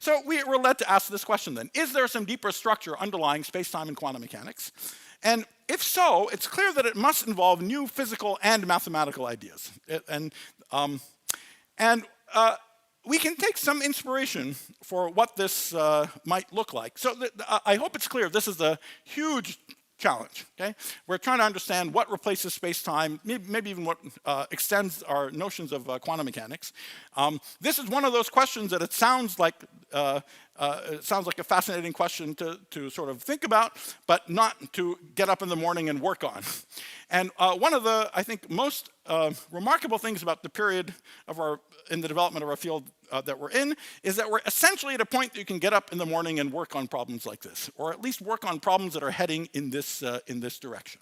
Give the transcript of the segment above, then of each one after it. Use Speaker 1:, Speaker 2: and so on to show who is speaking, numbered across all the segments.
Speaker 1: So we're led to ask this question then. Is there some deeper structure underlying space-time and quantum mechanics? And if so, it's clear that it must involve new physical and mathematical ideas. We can take some inspiration for what this might look like. So I hope it's clear this is a huge challenge, okay? We're trying to understand what replaces space-time, maybe even what extends our notions of quantum mechanics. This is one of those questions that it sounds like a fascinating question to sort of think about, but not to get up in the morning and work on. And one of the, I think, most remarkable things about the period in the development of our field that we're in is that we're essentially at a point that you can get up in the morning and work on problems like this, or at least work on problems that are heading in this direction.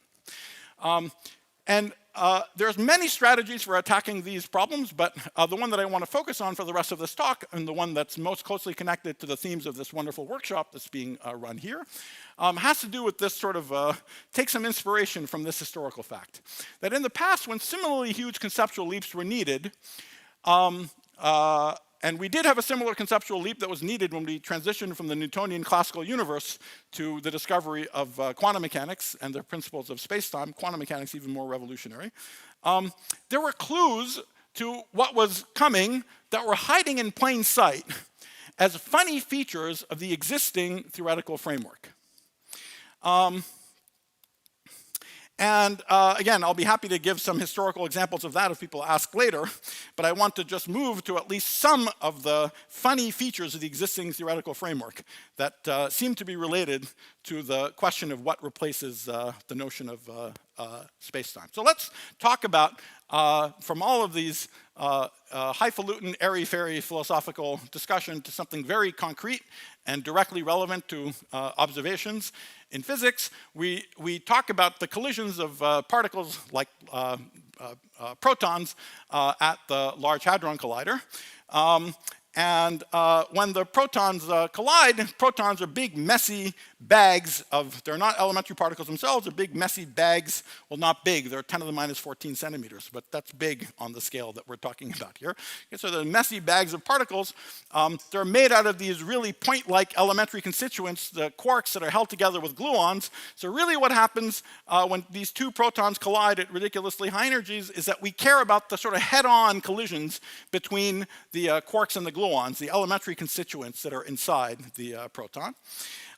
Speaker 1: There's many strategies for attacking these problems, but the one that I want to focus on for the rest of this talk, and the one that's most closely connected to the themes of this wonderful workshop that's being run here, has to do with this sort of, take some inspiration from this historical fact. That in the past, when similarly huge conceptual leaps were needed, and we did have a similar conceptual leap that was needed when we transitioned from the Newtonian classical universe to the discovery of quantum mechanics and the principles of space-time, quantum mechanics even more revolutionary. There were clues to what was coming that were hiding in plain sight as funny features of the existing theoretical framework. Again, I'll be happy to give some historical examples of that if people ask later, but I want to just move to at least some of the funny features of the existing theoretical framework that seem to be related to the question of what replaces the notion of space-time. So let's talk about, from all of these highfalutin, airy-fairy philosophical discussion to something very concrete and directly relevant to observations. In physics, we talk about the collisions of particles like protons at the Large Hadron Collider. When the protons collide, protons are big, messy bags of, they're not elementary particles themselves, they're big, messy bags. Well, not big, they're 10 to the minus 14 centimeters, but that's big on the scale that we're talking about here. Okay, so the messy bags of particles, they're made out of these really point-like elementary constituents, the quarks that are held together with gluons. So really what happens when these two protons collide at ridiculously high energies is that we care about the sort of head-on collisions between the quarks and the gluons, the elementary constituents that are inside the proton.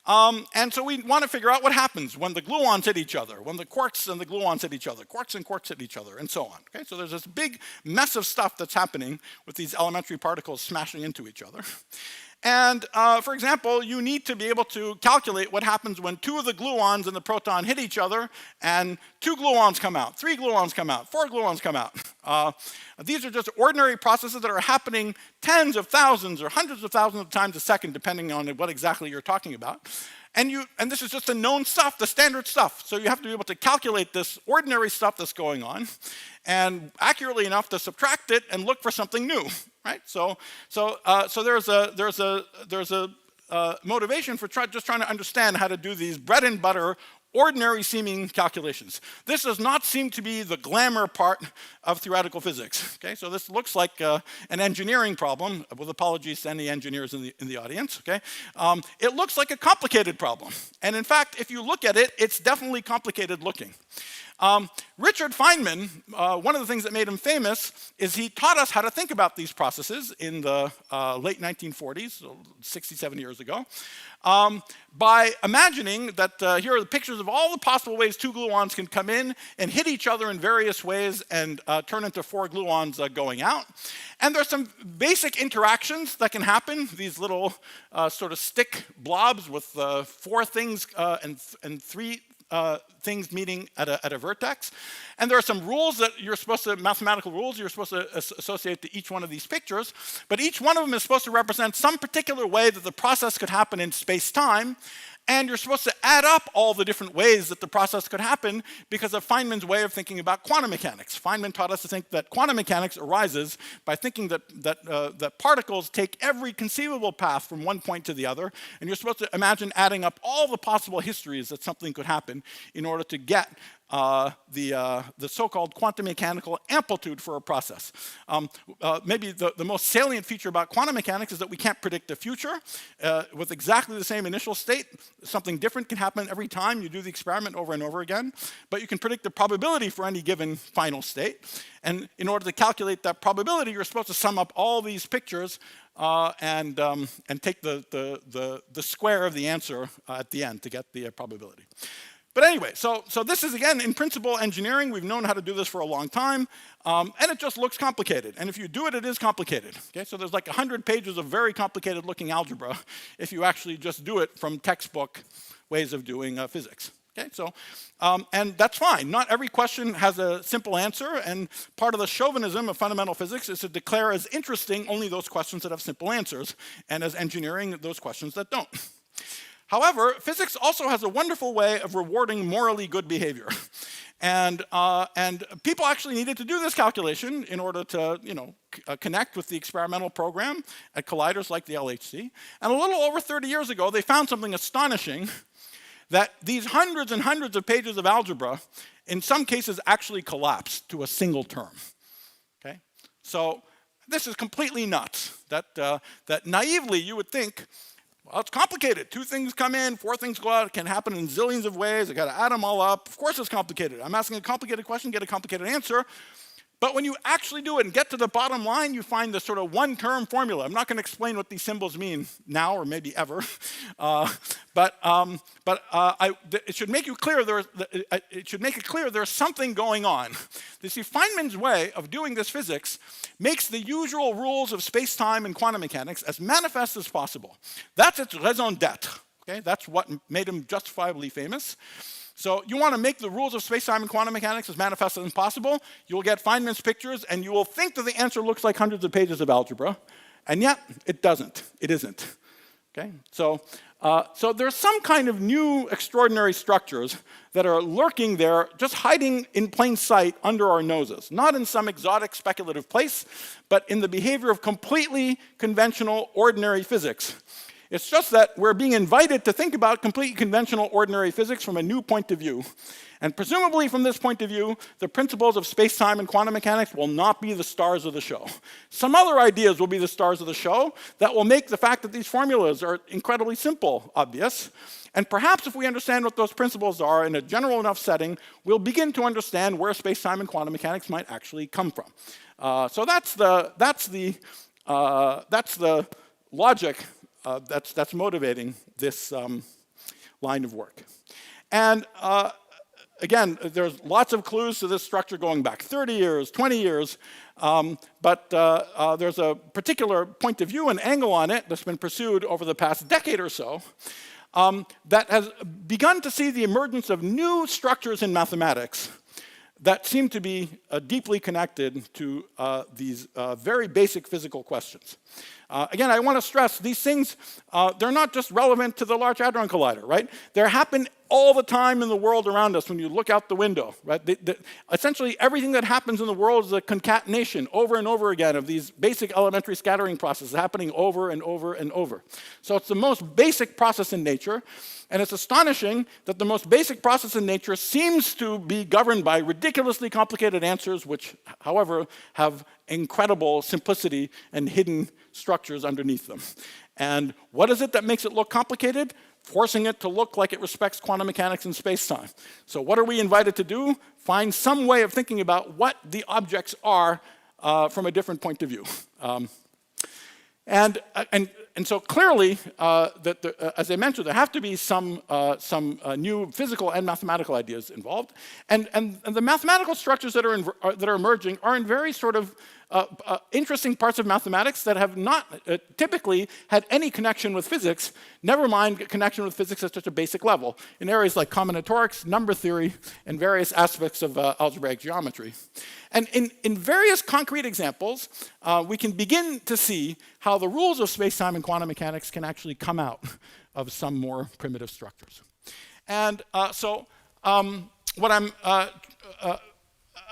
Speaker 1: And so we want to figure out what happens when the gluons hit each other, when the quarks and the gluons hit each other, quarks and quarks hit each other, and so on. Okay? So there's this big mess of stuff that's happening with these elementary particles smashing into each other. And for example, you need to be able to calculate what happens when two of the gluons and the proton hit each other and two gluons come out, three gluons come out, four gluons come out. These are just ordinary processes that are happening tens of thousands or hundreds of thousands of times a second, depending on what exactly you're talking about. And this is just the known stuff, the standard stuff. So you have to be able to calculate this ordinary stuff that's going on and accurately enough to subtract it and look for something new, right? So there's a motivation for just trying to understand how to do these bread and butter, ordinary seeming calculations. This does not seem to be the glamour part of theoretical physics. Okay, so this looks like an engineering problem, with apologies to any engineers in the audience. Okay, it looks like a complicated problem, and in fact, if you look at it, it's definitely complicated looking. Richard Feynman, one of the things that made him famous is he taught us how to think about these processes in the late 1940s, so 67 years ago, by imagining that here are the pictures of all the possible ways two gluons can come in and hit each other in various ways and turn into four gluons going out. And there's some basic interactions that can happen, these little sort of stick blobs with four things and three things meeting at a vertex. And there are some rules that you're supposed to, mathematical rules you're supposed to associate to each one of these pictures, but each one of them is supposed to represent some particular way that the process could happen in space-time, and you're supposed to add up all the different ways that the process could happen because of Feynman's way of thinking about quantum mechanics. Feynman taught us to think that quantum mechanics arises by thinking that particles take every conceivable path from one point to the other, and you're supposed to imagine adding up all the possible histories that something could happen in order to get the so-called quantum mechanical amplitude for a process. Maybe the most salient feature about quantum mechanics is that we can't predict the future with exactly the same initial state. Something different can happen every time you do the experiment over and over again, but you can predict the probability for any given final state. And in order to calculate that probability, you're supposed to sum up all these pictures and take the square of the answer at the end to get the probability. But anyway, so this is, again, in principle engineering. We've known how to do this for a long time, and it just looks complicated. And if you do it, it is complicated. Okay? So there's like 100 pages of very complicated looking algebra if you actually just do it from textbook ways of doing physics. Okay? So, and that's fine. Not every question has a simple answer, and part of the chauvinism of fundamental physics is to declare as interesting only those questions that have simple answers, and as engineering, those questions that don't. However, physics also has a wonderful way of rewarding morally good behavior. And people actually needed to do this calculation in order to, connect with the experimental program at colliders like the LHC. And a little over 30 years ago, they found something astonishing, that these hundreds and hundreds of pages of algebra, in some cases, actually collapsed to a single term. Okay? So this is completely nuts, that naively you would think, well, it's complicated. 2 things come in, 4 things go out. It can happen in zillions of ways. I got to add them all up. Of course it's complicated. I'm asking a complicated question, get a complicated answer. But when you actually do it and get to the bottom line, you find this sort of one-term formula. I'm not going to explain what these symbols mean now or maybe ever, but it should make you clear there's something going on. You see, Feynman's way of doing this physics makes the usual rules of space-time and quantum mechanics as manifest as possible. That's its raison d'etre. Okay, that's what made him justifiably famous. So you want to make the rules of space-time and quantum mechanics as manifest as possible. You'll get Feynman's pictures, and you will think that the answer looks like hundreds of pages of algebra, and yet it doesn't. It isn't. Okay? So there's some kind of new extraordinary structures that are lurking there, just hiding in plain sight under our noses. Not in some exotic speculative place, but in the behavior of completely conventional, ordinary physics. It's just that we're being invited to think about completely conventional, ordinary physics from a new point of view. And presumably from this point of view, the principles of space-time and quantum mechanics will not be the stars of the show. Some other ideas will be the stars of the show that will make the fact that these formulas are incredibly simple obvious. And perhaps if we understand what those principles are in a general enough setting, we'll begin to understand where space-time and quantum mechanics might actually come from. So that's the logic that's motivating this line of work. And again, there's lots of clues to this structure going back 30 years, 20 years, but there's a particular point of view and angle on it that's been pursued over the past decade or so that has begun to see the emergence of new structures in mathematics that seem to be deeply connected to these very basic physical questions. Again, I want to stress these things, they're not just relevant to the Large Hadron Collider, right? They happen all the time in the world around us when you look out the window, right? Essentially, everything that happens in the world is a concatenation over and over again of these basic elementary scattering processes happening over and over and over. So it's the most basic process in nature, and it's astonishing that the most basic process in nature seems to be governed by ridiculously complicated answers, which, however, have incredible simplicity and hidden structures underneath them. And what is it that makes it look complicated? Forcing it to look like it respects quantum mechanics and space-time. So what are we invited to do? Find some way of thinking about what the objects are from a different point of view. And so clearly, as I mentioned, there have to be some new physical and mathematical ideas involved. And the mathematical structures that are emerging are in very sort of interesting parts of mathematics that have not typically had any connection with physics, never mind connection with physics at such a basic level, in areas like combinatorics, number theory, and various aspects of algebraic geometry. And in various concrete examples, we can begin to see how the rules of space-time and quantum mechanics can actually come out of some more primitive structures. And so what I'm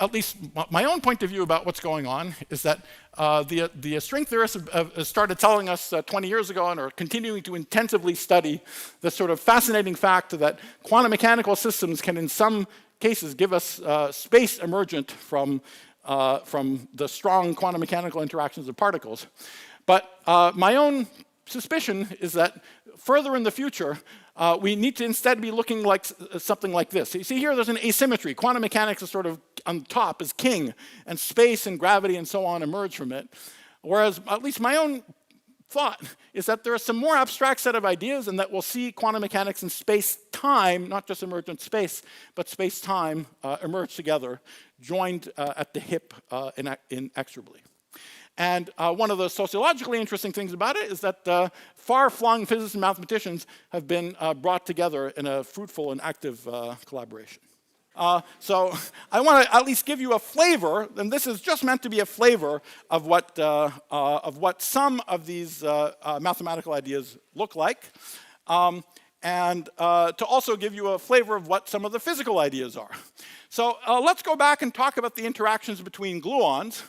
Speaker 1: at least my own point of view about what's going on is that the string theorists have started telling us 20 years ago and are continuing to intensively study the sort of fascinating fact that quantum mechanical systems can in some cases give us space emergent from the strong quantum mechanical interactions of particles. But my own suspicion is that further in the future, we need to instead be looking like something like this. So you see here, there's an asymmetry. Quantum mechanics is sort of on top, is king, and space and gravity and so on emerge from it. Whereas, at least my own thought is that there is some more abstract set of ideas, and that we'll see quantum mechanics and space-time, not just emergent space, but space-time emerge together, joined at the hip inexorably. And one of the sociologically interesting things about it is that far-flung physicists and mathematicians have been brought together in a fruitful and active collaboration. So I want to at least give you a flavor, and this is just meant to be a flavor of what some of these mathematical ideas look like, and to also give you a flavor of what some of the physical ideas are. So let's go back and talk about the interactions between gluons.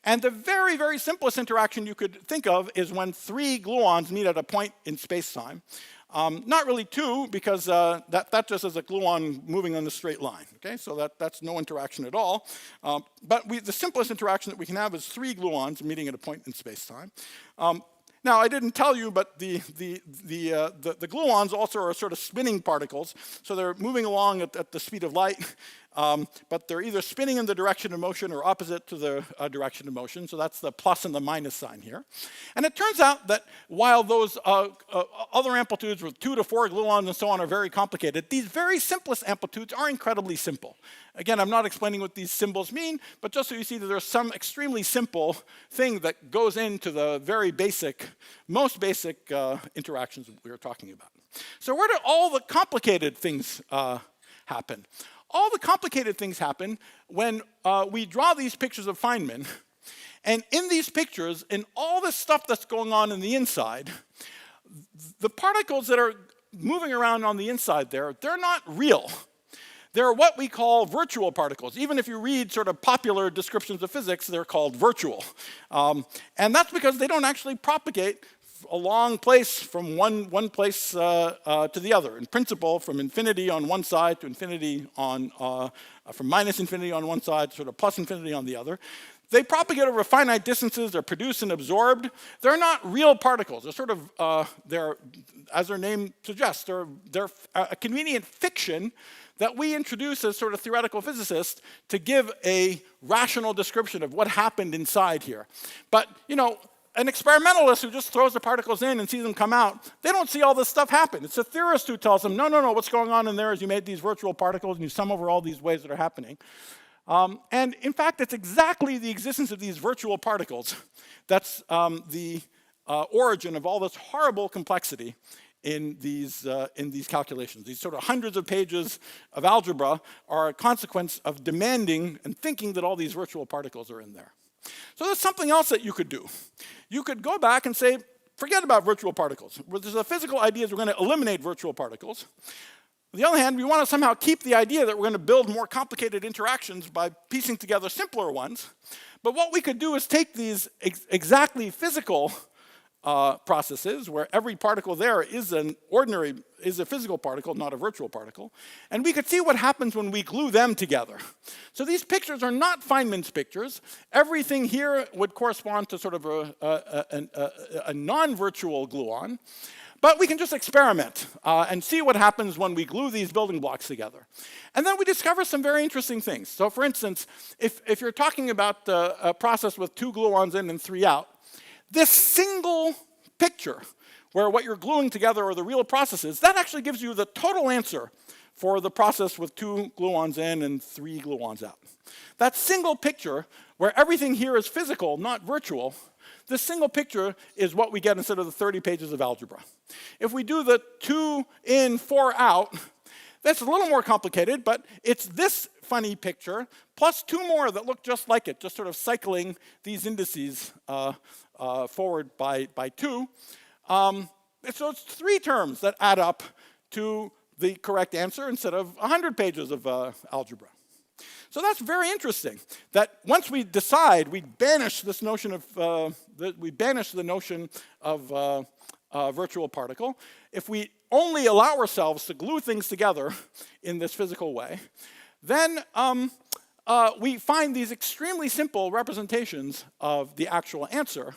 Speaker 1: And the very, very simplest interaction you could think of is when three gluons meet at a point in space-time. Not really two, because that just is a gluon moving on a straight line. Okay, so that's no interaction at all. But the simplest interaction that we can have is three gluons meeting at a point in space-time. Now, I didn't tell you, but the gluons also are sort of spinning particles. So they're moving along at the speed of light. But they're either spinning in the direction of motion or opposite to the direction of motion. So that's the plus and the minus sign here. And it turns out that while those other amplitudes with 2 to 4 gluons and so on are very complicated, these very simplest amplitudes are incredibly simple. Again, I'm not explaining what these symbols mean, but just so you see that there's some extremely simple thing that goes into the very basic, most basic interactions that we were talking about. So where do all the complicated things happen? All the complicated things happen when we draw these pictures of Feynman. And in these pictures, in all the stuff that's going on in the inside, the particles that are moving around on the inside there, they're not real. They're what we call virtual particles. Even if you read sort of popular descriptions of physics, they're called virtual. And that's because they don't actually propagate a long place from one place to the other. In principle, from infinity on one side to infinity on, from minus infinity on one side to sort of plus infinity on the other. They propagate over finite distances, they're produced and absorbed. They're not real particles. They're sort of, as their name suggests, they're a convenient fiction that we introduce as sort of theoretical physicists to give a rational description of what happened inside here. But, you know, an experimentalist who just throws the particles in and sees them come out, they don't see all this stuff happen. It's a theorist who tells them, no, what's going on in there is you made these virtual particles and you sum over all these ways that are happening. And in fact, it's exactly the existence of these virtual particles that's the origin of all this horrible complexity in these calculations. These sort of hundreds of pages of algebra are a consequence of demanding and thinking that all these virtual particles are in there. So there's something else that you could do. You could go back and say, forget about virtual particles. There's a physical idea is we're going to eliminate virtual particles. On the other hand, we want to somehow keep the idea that we're going to build more complicated interactions by piecing together simpler ones. But what we could do is take these exactly physical processes where every particle there is a physical particle, not a virtual particle, and we could see what happens when we glue them together. So these pictures are not Feynman's pictures. Everything here would correspond to sort of a non-virtual gluon, but we can just experiment and see what happens when we glue these building blocks together. And then we discover some very interesting things. So for instance, if you're talking about a process with 2 gluons in and 3 out, this single picture, where what you're gluing together are the real processes, that actually gives you the total answer for the process with 2 gluons in and 3 gluons out. That single picture, where everything here is physical, not virtual, this single picture is what we get instead of the 30 pages of algebra. If we do the 2 in, 4 out, that's a little more complicated, but it's this funny picture, plus 2 more that look just like it, just sort of cycling these indices forward by 2. So it's 3 terms that add up to the correct answer instead of 100 pages of algebra. So that's very interesting, that once we decide, we banish this notion of, the notion of virtual particle. If we only allow ourselves to glue things together in this physical way, then we find these extremely simple representations of the actual answer.